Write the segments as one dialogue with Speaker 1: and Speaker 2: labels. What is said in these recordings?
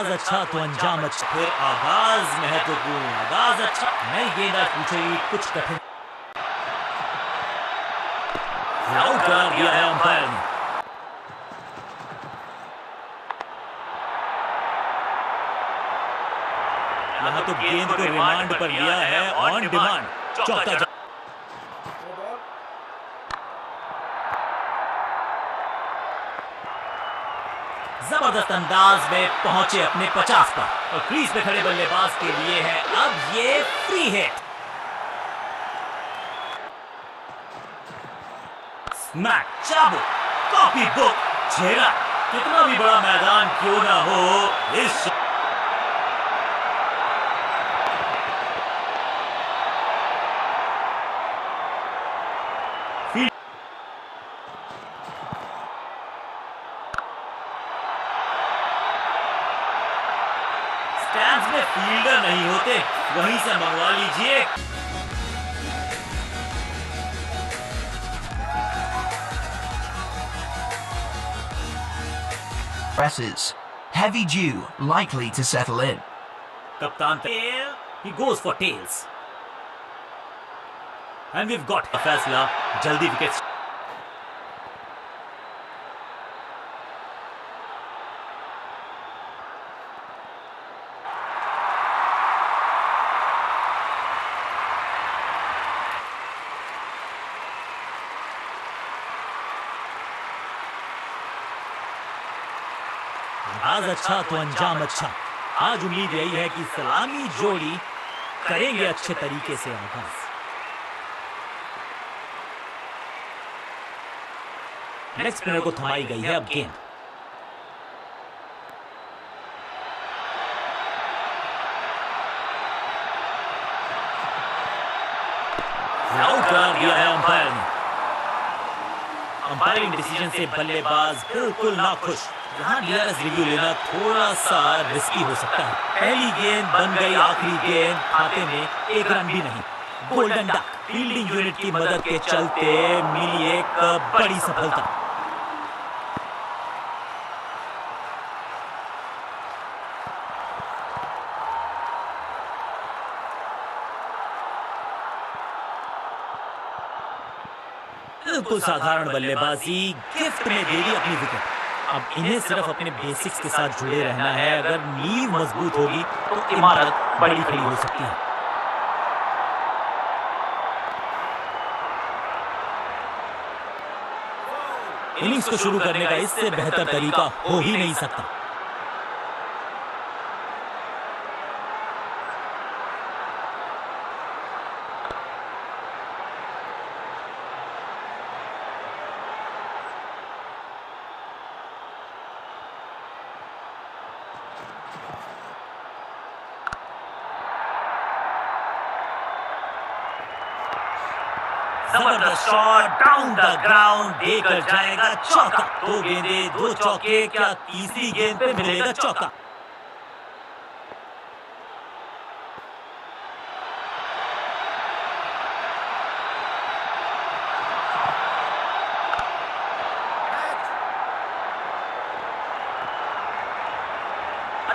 Speaker 1: आगाज अच्छा तो अंजाम अच्छा। फिर आगाज महत्वपूर्ण, आगाज अच्छा। नई गेंद आज पूछेगी कुछ कठिन। आउट करार दिया है अंपायर ने। यहाँ तो गेंद को रिमांड पर लिया है ऑन डिमांड। चौका। जबरदस्त अंदाज में पहुंचे अपने 50 पर और क्रीज पे खड़े बल्लेबाज के लिए है अब ये फ्री हिट। स्मैक, चाबुक, कॉपी बुक, चेहरा। कितना भी बड़ा मैदान क्यों ना हो, इस स्टैंड्स में फील्डर नहीं होते, वहीं से मंगवा लीजिए।
Speaker 2: Presses. Heavy dew likely to settle in.
Speaker 1: कप्तान he goes for tails. And we've got a फैसला, जल्दी विकेट। आगाज अच्छा तो अंजाम अच्छा। आज उम्मीद यही है कि सलामी जोड़ी करेंगे अच्छे तरीके से आगाज। नेक्स्ट स्पिनर को थमाई गई है अब गेंद। आउट करार दिया है अंपायर ने। अंपायरिंग डिसीजन से बल्लेबाज बिल्कुल नाखुश। यहाँ डीआरएस रिव्यू लेना थोड़ा सा रिस्की हो सकता है। पहली गेंद बन गई आखिरी गेंद, खाते में एक रन भी नहीं। गोल्डन डक फील्डिंग यूनिट की मदद के चलते मिली एक बड़ी सफलता। बिल्कुल साधारण बल्लेबाजी गिफ्ट में दे दी अपनी विकेट। अब इन्हें सिर्फ अपने बेसिक्स के साथ जुड़े रहना है। अगर नींव मजबूत होगी तो इमारत बड़ी खड़ी हो सकती है। इनिंग्स को शुरू करने का इससे बेहतर तरीका हो ही नहीं सकता। जबरदस्त शॉट डाउन द ग्राउंड देकर जाएगा चौका। दो गेंदे दो चौके, क्या तीसरी गेंद पे मिलेगा चौका?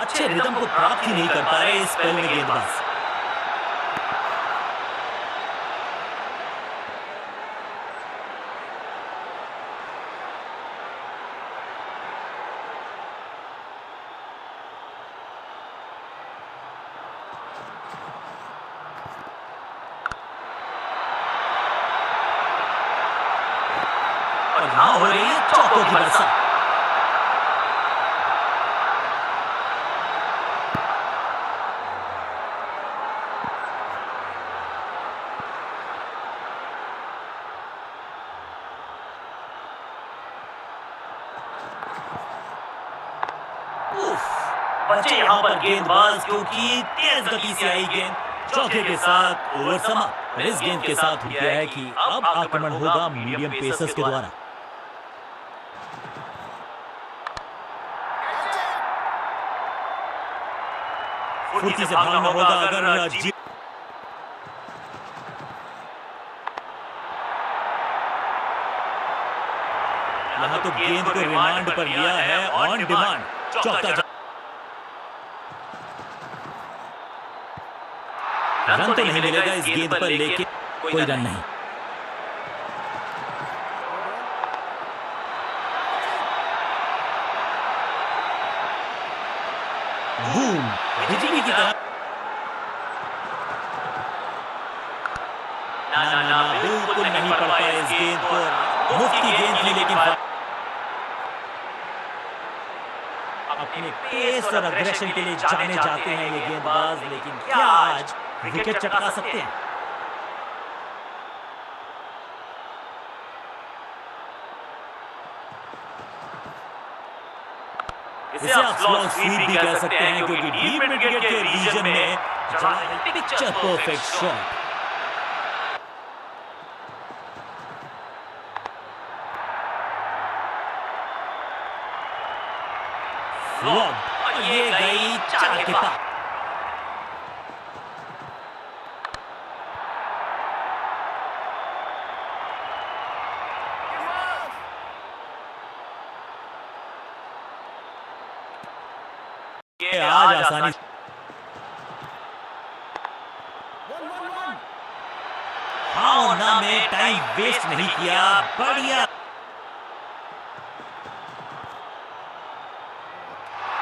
Speaker 1: अच्छे रिदम को प्राप्त ही नहीं कर पा रहे इस स्पेल में गेंदबाज। हो रही है चौकों की बरसात। बचे यहां पर गेंदबाज, क्योंकि तेज गति से आई गेंद चौके के साथ ओवर समा। इस गेंद के साथ हो गया है कि अब आक्रमण होगा मीडियम पेसर्स के द्वारा। फुर्ती से भागना होगा अगर जीत। यहाँ तो गेंद को रिमांड पर लिया है ऑन डिमांड। चौका। रन तो नहीं मिलेगा इस गेंद पर, लेकिन कोई रन नहीं। बूम, बिजली की तरह। ना, बिल्कुल नहीं पड़ पाए इस गेंद पर। मुफ्त की गेंद थी, लेकिन अपने पेस और अग्रेशन के लिए जाने जाते हैं ये गेंदबाज, लेकिन क्या आज विकेट चटका सकते हैं? इसे आप स्लो स्वीप भी कह सकते हैं, क्योंकि डीप मिड विकेट के रीजन में पिक्चर परफेक्ट शॉट। फ्लॉप, ये गई चार के पार। ये आज आसानी भावना में टाइम वेस्ट नहीं किया, बढ़िया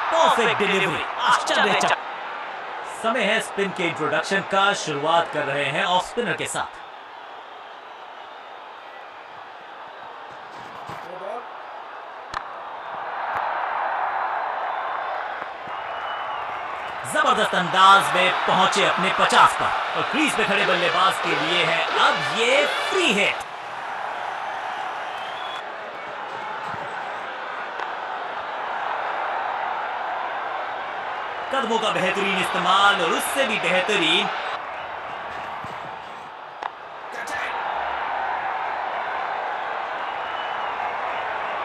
Speaker 1: परफेक्ट डिलीवरी, आश्चर्यचकित। समय है स्पिन के इंट्रोडक्शन का। शुरुआत कर रहे हैं ऑफ स्पिनर के साथ। जबरदस्त अंदाज में पहुंचे अपने 50 पर, और क्रीज पे खड़े बल्लेबाज के लिए है अब ये फ्री हिट। कदमों का बेहतरीन इस्तेमाल, और उससे भी बेहतरीन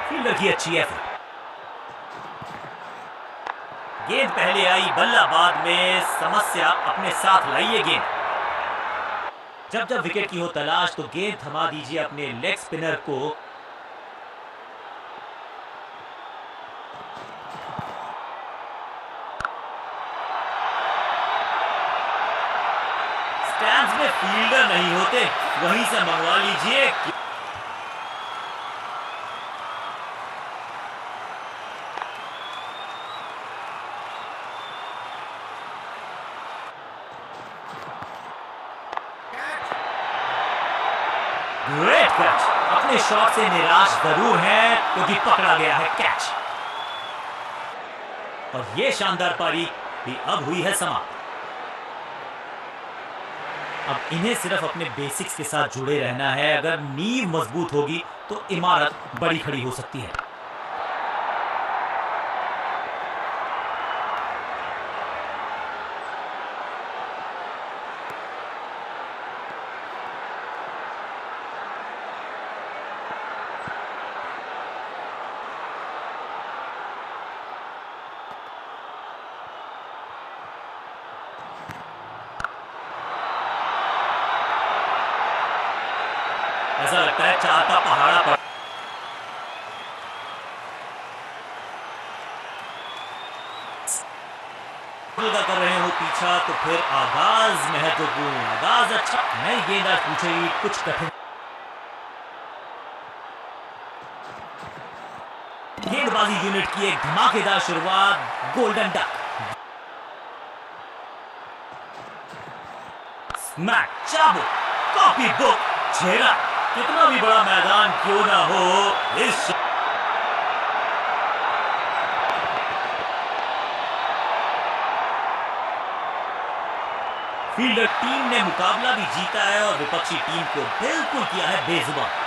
Speaker 1: फील्डर की अच्छी एफर्ट। गेंद पहले आई, बल्ला बाद में समस्या अपने साथ लाइए गेंद। जब जब विकेट की हो तलाश, तो गेंद थमा दीजिए अपने लेग स्पिनर को। स्टैंड्स में फील्डर नहीं होते, वहीं से मंगवा लीजिए। Great catch. अपने शॉट से निराश जरूर है, क्योंकि पकड़ा गया है कैच। और ये शानदार पारी भी अब हुई है समाप्त। अब इन्हें सिर्फ अपने बेसिक्स के साथ जुड़े रहना है। अगर नींव मजबूत होगी तो इमारत बड़ी खड़ी हो सकती है। ऐसा लगता है चार का पहाड़ा पर कर रहे हो पीछा, तो फिर आगाज महत्वपूर्ण। आगाज अच्छा, नई गेंदबाज पूछेगी कुछ कठिन। गेंदबाजी यूनिट की एक धमाकेदार शुरुआत। गोल्डन डक, स्मैक, चाबुक, कॉपी बुक, छेड़ा। कितना भी बड़ा मैदान क्यों ना हो, इस फील्डर टीम ने मुकाबला भी जीता है और विपक्षी टीम को बिल्कुल किया है बेजुबान।